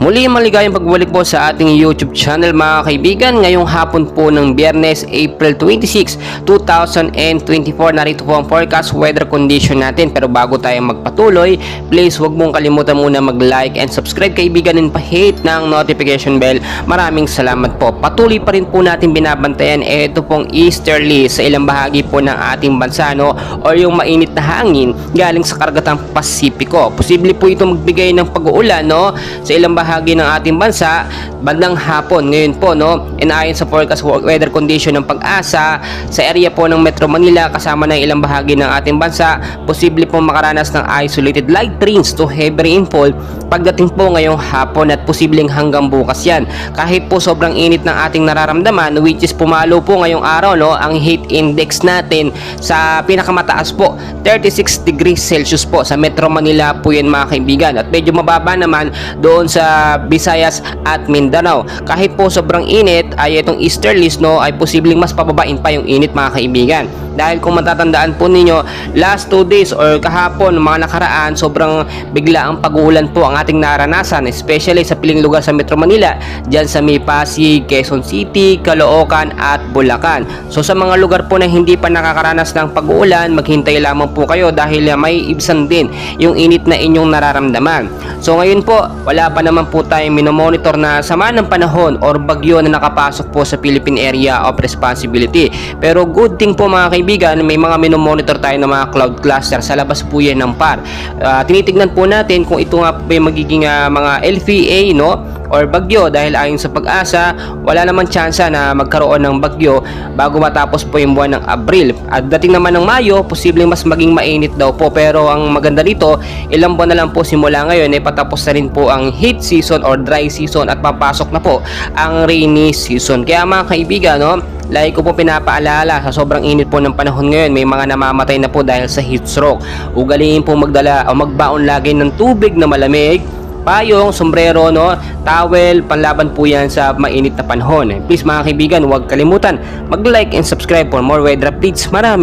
Muli maligayang pagbalik po sa ating YouTube channel mga kaibigan. Ngayong hapon po ng Biyernes, April 26, 2024. Narito po ang forecast weather condition natin. Pero bago tayo magpatuloy, please huwag mong kalimutan muna mag-like and subscribe kaibigan, and pa-hit ng notification bell. Maraming salamat po. Patuloy pa rin po natin binabantayan ito pong easterly sa ilang bahagi po ng ating bansa, no? O yung mainit na hangin galing sa karagatang Pasipiko. Posible po ito magbigay ng pag-uulan, no? Sa ilang bahagi ng ating bansa bandang hapon ngayon po, no? And ayon sa forecast weather condition ng Pag-asa, sa area po ng Metro Manila kasama ng ilang bahagi ng ating bansa, posible po makaranas ng isolated light rains to heavy rainfall pagdating po ngayong hapon, at posibleng hanggang bukas yan. Kahit po sobrang init ng ating nararamdaman, which is pumalo po ngayong araw, no? Ang heat index natin sa pinakamataas po 36 degrees Celsius po sa Metro Manila po yan mga kaibigan, at medyo mababa naman doon sa Visayas at Mindanao. Kahit po sobrang init ay itong easterlies, no, ay posibleng mas pababain pa yung init mga kaibigan. Dahil kung matatandaan po ninyo, last 2 days or kahapon, mga nakaraan, sobrang bigla ang pag-uulan po ang ating naranasan, especially sa piling lugar sa Metro Manila, dyan sa may Pasig, Quezon City, Caloocan at Bulacan. So sa mga lugar po na hindi pa nakakaranas ng pag-uulan, maghintay lamang po kayo dahil may ibsan din yung init na inyong nararamdaman. So ngayon po, wala pa naman po tayong minomonitor na sama ng panahon or bagyo na nakapasok po sa Philippine Area of Responsibility. Pero good thing po mga kaibigan, may mga minomonitor tayo ng mga cloud cluster sa labas po yan ng PAR. Tinitignan po natin kung ito nga po yung magiging mga LVA, no, or bagyo, dahil ayon sa Pag-asa, wala naman tsansa na magkaroon ng bagyo bago matapos po yung buwan ng Abril. At dating naman ng Mayo, posibleng mas maging mainit daw po. Pero ang maganda dito, ilang buwan na lang po simula ngayon ay patapos na rin po ang heat season or dry season at papasok na po ang rainy season. Kaya mga kaibigan, no, lagi ko po pinapaalala, sa sobrang init po ng panahon ngayon, may mga namamatay na po dahil sa heat stroke. Ugaliin po magdala o magbaon lagi ng tubig na malamig, payong, sombrero, no, towel, panlaban po yan sa mainit na panahon. Please mga kaibigan, huwag kalimutan mag-like and subscribe for more weather updates. Marami